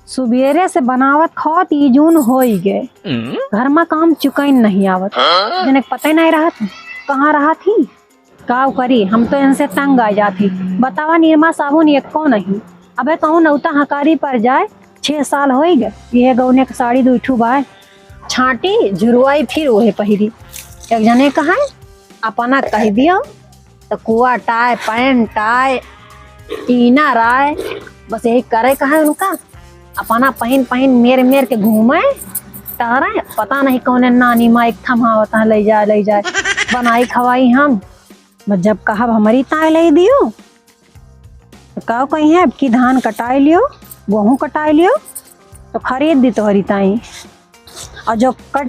सुबेरे से बनावत खावत ई जून हो ही गए। घर में काम चुकैन नहीं आवत। जने पता ही नहीं रहा था कहाँ रहा थी का करी। हम तो इनसे तंग आ जाती। बतावा निरमा साबुन एक को नहीं। अबे कहूँ नौता हकारी पर जाए 6 साल हो ही गए। ये गौने का साड़ी दुठू बाय छाटी झुरवाई फिर वही पहिरी। एक जने कहा अपना कह दियो तो कुआ टाय पैंट टाय टीना राय बस यही करे कहा उनका। अपना पहन पहन मेर मेर के घूमे टहरे। पता नहीं कौन नानी माँ एक थमावता ले जाए बनाई खवाई हम। बस जब कहा हमारी ताय ले दियो तो कहो कहीं है कि धान कटाई लियो गेहूँ कटाई लियो तो खरीद दी तोहरी ताई। और जो कट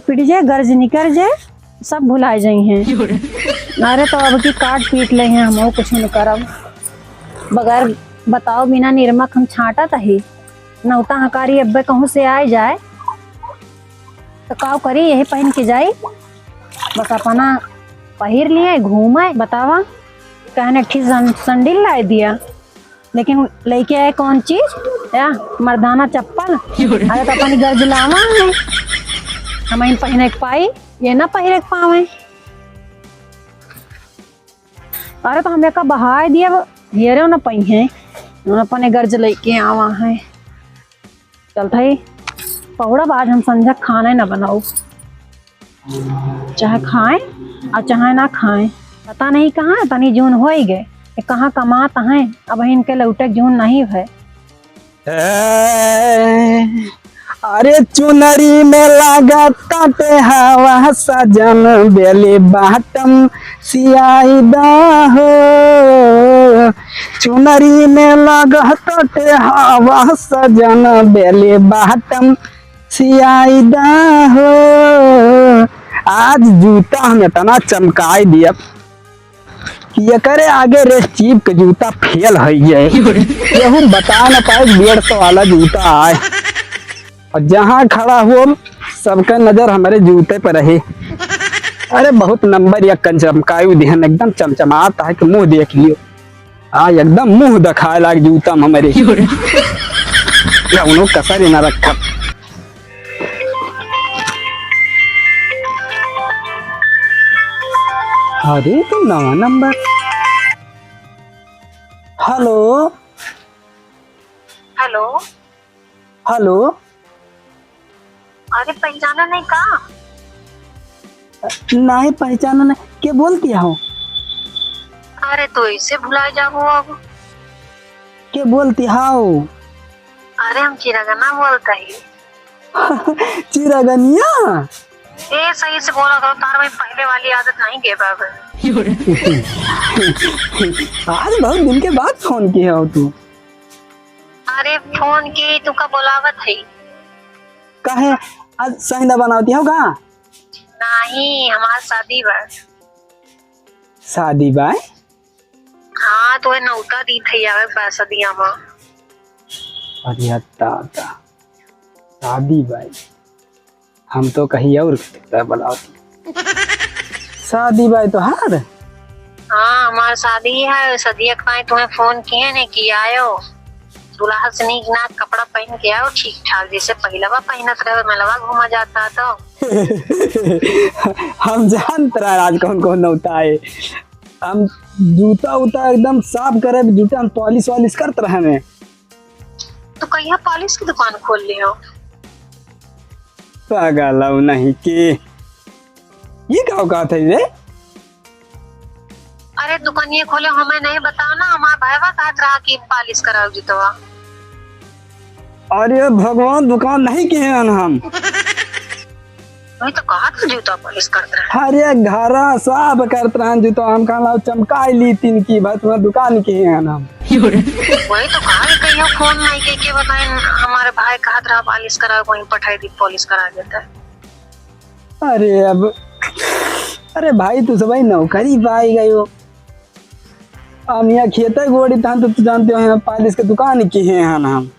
पिट जाए गर्ज निकल जाए सब भुला जाई हैं। अरे तो अब की काट पीट ले हैं हम कुछ नहीं करब। बगैर बताओ बिना निरमक हम छाटा तही नौता हकारी अब्बे कहूँ से आए जाए तो काव करी यही पहन के जाई। बस अपना पहिर लिए घूमे। बतावा कहने ठीक संडिल ला दिया लेकिन लेके आए कौन चीज या मर्दाना चप्पल। अरे तो अपनी गर्ज लावा है हम इन पहने के पाई ये ना पहिरे के पावे। अरे तो हमें का बहाय दिया हेरे न पही है अपने गर्ज लेके आवा है। चलता ही पौड़ा आज हम संझा खाना न बनाओ चाहे खाएं और चाहे ना खाएं। पता नहीं कहाँ तनी जून हो ही गए कहाँ कमाता है। अब इनके लौटे जून नहीं है। अरे चुनरी में लगा काटे हवा सजन बेली बाटम सियाई हो। चुनरी में लगा काटे हवा सजन बेली बाटम सियाई हो। आज जूता हम इतना चमकाई दिया ये करे आगे रेस चीप के जूता फेल है यहू बता न पाए 150 वाला जूता आए। और जहाँ खड़ा हो सबका नजर हमारे जूते पर रहे। अरे बहुत नंबर या चमकायु ध्यान एकदम चमचमाता है कि मुंह देख लियो। हाँ एकदम मुंह दिखाए लाग जूता हमारे उन्होंने कसर ही ना रखा। अरे तो नवा नंबर। Hello hello hello. अरे पहचाना नहीं का नहीं पहचाना नहीं क्या बोलती हो। अरे तो इसे भुला जाओ अब क्या बोलती हो। अरे हम चिरगना बोलता ही चिरगनिया। ए सही से बोला करो तार में पहले वाली आदत नहीं के बाबा। आज बहुत दिन के बाद फोन किया हो तू। अरे फोन की तू का बोलावत है काहे आज सहीदा बनाती हो का। नहीं हमार शादी बा। शादी बाय। हाँ तो नौता दी थी आवे पैसा दिया माँ। अरे दादा शादी बाय हम तो कहीं और बुलाती। शादी बाय तो हार। हाँ हमारी शादी है सदिया का तुम्हें फोन किए ने कि आयो दूल्हा से नीक नाक कपड़ा पहन के आओ ठीक ठाक जैसे पहलवा पहनत रहे मेलवा घूमा जाता तो। हम जानते रहे आज कौन कौन होता है। हम जूता उता एकदम साफ करे जूता हम पॉलिश वालिश करते रहे में। तो कहिया पॉलिश की दुकान खोल ली हो। पागल नहीं कि ये क्या था रे। अरे दुकान ये खोले हमें नहीं बताओ ना हमारा भाईवा कहत रहा कि पॉलिश कराओ जूतवा। अरे भगवान दुकान नहीं किए हम। वही तो कहा था जूता पॉलिश करते रहे। अरे घरा साफ करते रहे जूता हम कहा चमकाई ली तीन की बात तुम्हारा दुकान किए हम। वही तो कहा कहियो फोन नहीं के बताए हमारे भाई कहत रहा पॉलिश कराओ वहीं पठाई दी पॉलिश करा देता है। अरे अब अरे भाई तू सब नौकरी पाई गई हो। हम यहाँ खेते गोड़ी था तो तू जानते हो यहाँ पॉलिश के दुकान की है हम।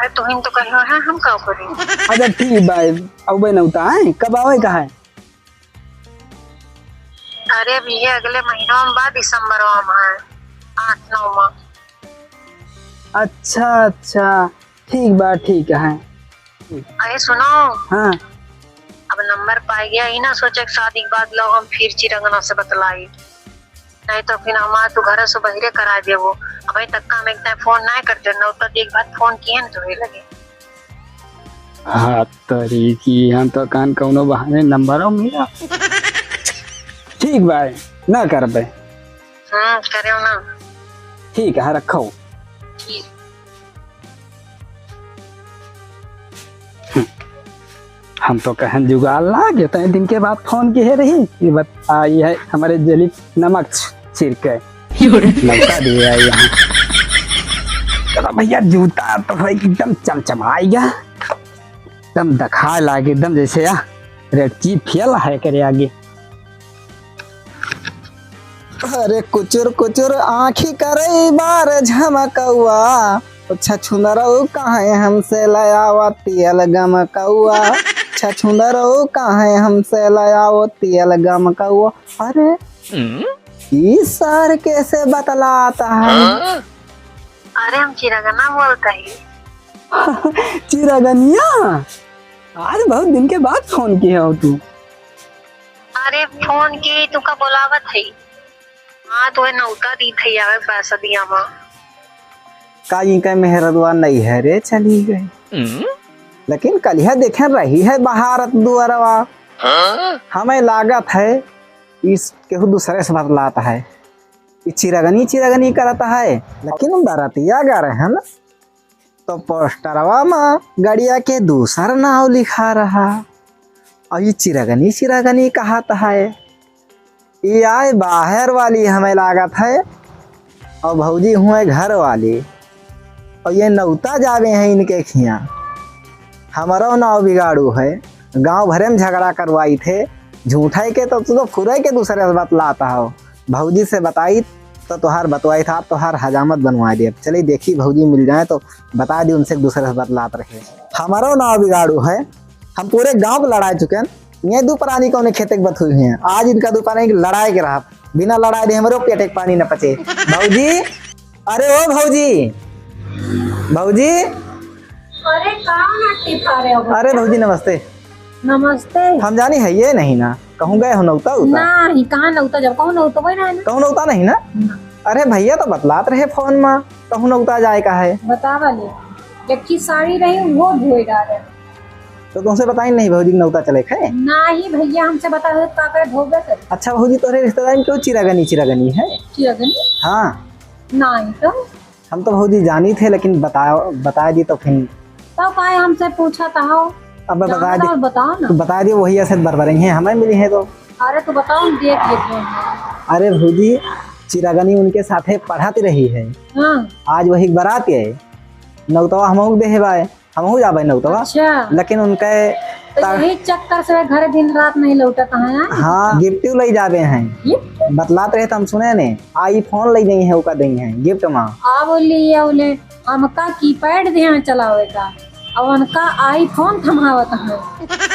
अरे तुम तो कहियो है हम का करी। अच्छा ठीक भाई अब नौता है कब आवे का है। अरे अभी ये अगले महीनों में बाद दिसंबर में है 8-9 में। अच्छा अच्छा, ठीक बा, ठीक है। अरे सुनो, हाँ अब नंबर पाई गया ही ना, सोचे शादी के बाद लोग हम फिर चिरंगना से बतलाई, नहीं तो फिर हमारा तू घर से बहिरे करा दे। वो अभी तक का हम एक टाइम फोन नहीं करते न, तो एक बार फोन किए न तो ही लगे। हाँ तरी की हम तो कान कौनो बहाने नंबरों मिला। ठीक भाई, ना कर बे। करे हो ना। ठीक है, रखो। ठीक। हम तो कहन जुगाड़ ला गए, तो दिन के बाद फोन की है रही ये बत आई है हमारे जली नमक छिड़के लौटा दिया यहाँ। चलो भैया, जूता तो भाई एकदम चमचमाएगा, एकदम दखा लागे, एकदम जैसे रेड की फेल है करे आगे। अरे कुचुर कुचुर आँखी करे बार झमकौआ, छछुंदरऊ कहाँ हमसे लयावा तियल गमकौआ, छछुंदरऊ कहाँ हमसे लयाओ तियल गमकौआ। अरे ई सर कैसे बतलाता है? अरे हम चिरंगना बोलते ही। चिरगनिया, आज बहुत दिन के बाद फोन किया हो तू। अरे फोन की तुका बोलावत है। हाँ तो नौता दी थी, आवे पैसा दिया वहाँ। काई का मेहरदवा नहीं है रे, चली गई। लेकिन कलिया देखे रही है बहारत दुआरवा, हमें लागत है इस केहू दूसरे से बतलाता है, चिरगनी चिरगनी करता है। लेकिन बरतिया गा रहे हैं ना, तो पोस्टरवा में गड़िया के दूसरा नाव लिखा रहा, और ये चिरगनी चिरगनी कहता है। ये आए बाहर वाली हमें लागत है, और भौजी हुए घर वाली, और ये नौता जावे हैं इनके खिया। हमारा नाव बिगाड़ू है, गांव भरे में झगड़ा करवाई थे, झूठा के तो फुरे के दूसरे से बतलाता हो। भौजी से बताई तो तुहार बतवाई था, तुहार हजामत बनवा दिए। चलिए देखी भौजी मिल जाए तो बता दी उनसे दूसरे से बतलात रहे। हमारा नाव बिगाड़ू है, हम पूरे गांव को लड़ा चुके हैं। ये दो प्राणी कौन खेते बत हुई हैं, आज इनका दो प्राणी लड़ाई के रहा, बिना लड़ाई दे हमारे पेटे के पानी न पचे। भौजी, अरे ओ भौजी, भौजी, अरे कहाँ? अरे भौजी नमस्ते। नमस्ते। हम जानी है ये नहीं ना, कहूँ गए हो नौता उता? नहीं, कहाँ नौता, जब कहूँ नौता वही ना है ना। कहूँ नौता नहीं ना? अरे भैया तो बतलात रहे फोन में, कहूँ नौता जाए का है। बता वाले एक की साड़ी रही वो धोए डाले, तो तुमसे बताई नहीं भौजी नौता चले खे? नहीं भैया हमसे बता दे का करे धोबे कर। अच्छा भौजी, तोरे रिश्तेदार में क्यों चिरगनी चिरगनी है? चिरगनी? हाँ। नहीं तो हम तो भौजी जानी थे, लेकिन बता दी तो फिर तो काहे हमसे पूछा था? अब बता दी, बताओ ना। बता दी वही ऐसे बरबरें हैं हमें मिली है तो। अरे तो बताओ, देख लेते हैं। अरे भौजी, चिरगनी उनके साथे पढ़ाती रही है। हाँ। आज वही बारात है, नौतवा हमहू दे है, हमहू जाबे नौतवा। अच्छा। लेकिन उनके तो यही चक्कर से घर दिन रात नहीं लौटा कहाँ? हाँ, गिफ्ट ले जावे हैं, बतलाते रहे तो हम सुने ने। आई फोन ले गई है, उका देंगे हैं गिफ्ट में। आ बोले हमका कीपैड ध्यान चलावे का, अब उनका आईफोन थमावत है।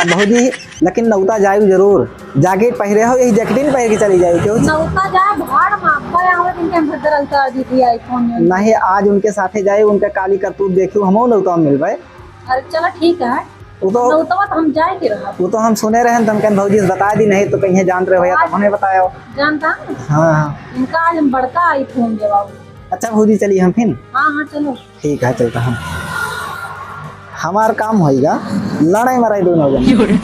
भौजी लेकिन नौता जायू जरूर, जैकेट पहरे हो, यही जैकेट पहन के चली जायू क्यों? नौता जाए भाड़ मापा आवत इनके भद्र उतार दी थी आईफोन में। नहीं, आज उनके साथे जाए, उनके काली करतूत देखू, हमहू नौता में मिलबे। अरे चलो ठीक है, वो तो नौता तो हम जाए के रहा। वो तो हम सुने रहे, तो हम कहन भौजी से बता दी, नहीं तो कहीं जानते रहे भैया तो हमें बताया। जानता? हाँ, इनका आज हम बड़का आईफोन जवाब। अच्छा भौजी चलिए हम फिर। हाँ हाँ चलो ठीक है, चलता हम, हमार काम होगा, लड़ाई मराई दोनों जन।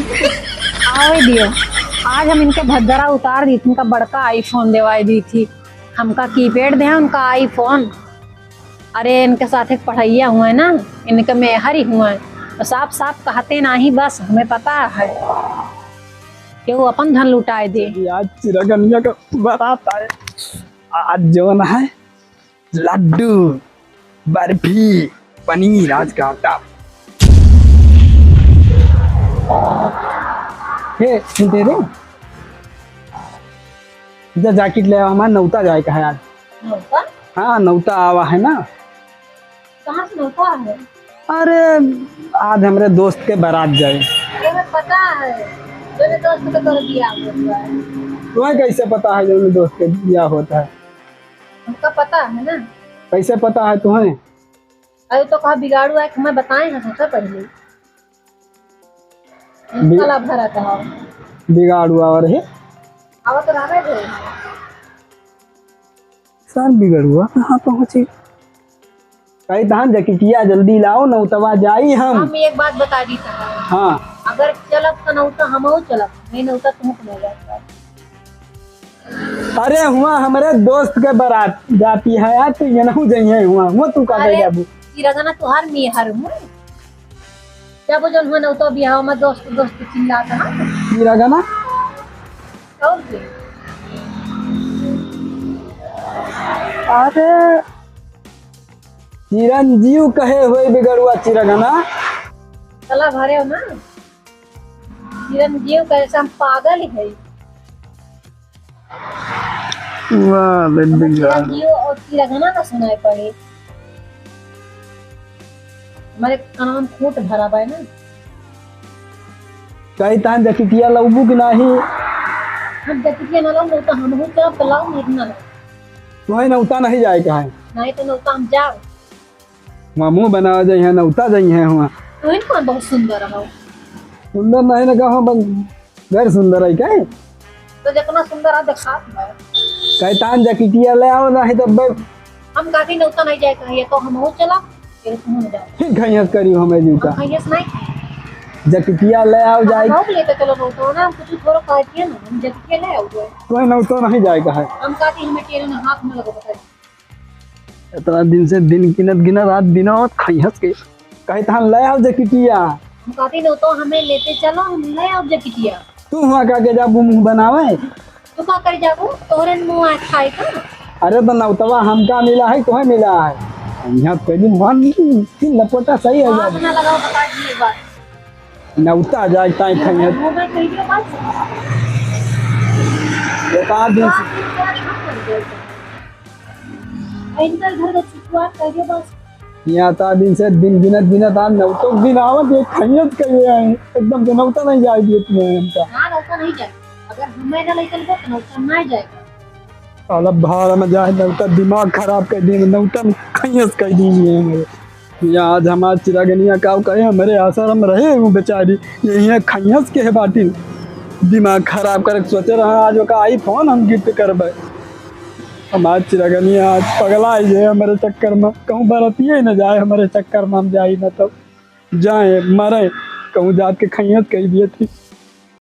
आवे दियो, आज हम इनके भद्रा उतार दी थी, इनका बड़का आईफोन देवाई दी थी, हमका कीपैड दे उनका आईफोन। अरे इनके साथ एक पढ़ैया हुआ है ना, इनके मेहर ही हुआ है, तो साफ साफ कहते ना ही, बस हमें पता है कि वो अपन धन लुटाए दे। आज चिरगनिया का बारात आए, आज जो ना है लड्डू बर्फी पनीर आज का आटा। हे सुनते रे, इधर जैकेट ले हमारा नौता जाए का है आज। नौता? हाँ नौता आवा है ना। कहाँ से नौता है? अरे आज हमारे दोस्त के बारात जाए। तुम्हें पता है मेरे दोस्त का तो बियाह हुआ है। तुम्हें कैसे पता है जो मेरे दोस्त के बियाह होता है? हमका पता है ना। कैसे पता है तुम्हें? अरे तो कहा बिगाड़ू है कि मैं बताए हैं सबसे पहले साला भरा कहा बिगाड़ुआ और है आवा तो रहा है सर बिगड़ुआ कहाँ पहुँची कहीं धान जकिटिया जल्दी लाओ नौतवा जाई हम एक बात बता दी था हाँ अगर चलब तो नौता हम चलब नहीं नौता तुम नहीं जाएगा। अरे हुआ हमारे दोस्त के बारात जाती है यार तो ये नहीं जाइए हुआ तू का गई जाबू रगना तुहार मेहर हूँ जब जन हुआ नौता बिहाव में दोस्त दोस्त चिल्लाता ना रगना और अरे चिरंजीव कहे हुए बिगड़ुआ चिरगना चला भरे हो ना चिरंजीव कैसा हम पागल है चिरंजीव और चिरगना का सुनाई पड़े हमारे कान खोट भरा है ना कहीं तान जकिटिया लौबू कि नहीं हम जकिटिया ना लाऊं तो हम हो चला तो लाऊं नहीं ना तुम्हें नौता नहीं जाए कहा नहीं तो नौता हम जाओ मामू बना जाए हैं नौता जाई हैं हुआ तो इनको बहुत सुंदर है सुंदर नहीं ना कहो बस गैर सुंदर है क्या तो जितना सुंदर है दिखा कहीं तान जकिटिया ले आओ नहीं तो हम काफी नौता नहीं जाए कहिए तो हम हो चला फिर तुम हो जाओ फिर खैस करी हमें जू का खैस नहीं जकिटिया ले आओ जाए हम ले तो चलो नौता ना हम कुछ थोड़ा कहती है ना हम जकिटिया ले आओ तुम्हें नौता नहीं जाए कहा हम काफी हमें टेरे ना हाथ में लगो बता इतना दिन से दिन गिनत रात दिनों खैस के कहीं तान ले आओ जकिटिया हम काफी नौता हमें लेते चलो हम ले आओ जकिटिया तू वहाँ का के जाबू मुँह बनावे तू का कर जाबू तोरे मुंह आ खाए का अरे तो नौतवा हमका मिला है तुम्हें मिला है यहाँ पहली मान लपोटा सही है हाथ ना लगाओ बता दी एक बात नौता जाए ताई खैस मुंह में कह दियो बात एक आध दिन से इनका घर का छुटवा कह दियो बस यहाँ ता दिन से दिन गिनत आज नौतो दिन आवत ये खैस कहिए हैं एकदम से नौता नहीं जाए दिए तुम्हें हमका हाँ नौता नहीं जाए अगर हमें ना लेकर गो तो नौता नहीं जाएगा साला भाड़ में जाए नौता दिमाग खराब कर दी नौता में खैस कर दी है यहाँ आज हमारे चिरागनिया का कहे हमारे आश्रम रहे वो बेचारी यही खैस के है बाटी दिमाग खराब कर सोचे रहे आज का आई फोन हम गिफ्ट करबे हमारे चिरागनिया आज पगला ही है हमारे चक्कर में कहूँ बरतिए न जाए हमारे चक्कर में हम जाए न तो जाए मरे कहूँ जाके खैस कह दिए थी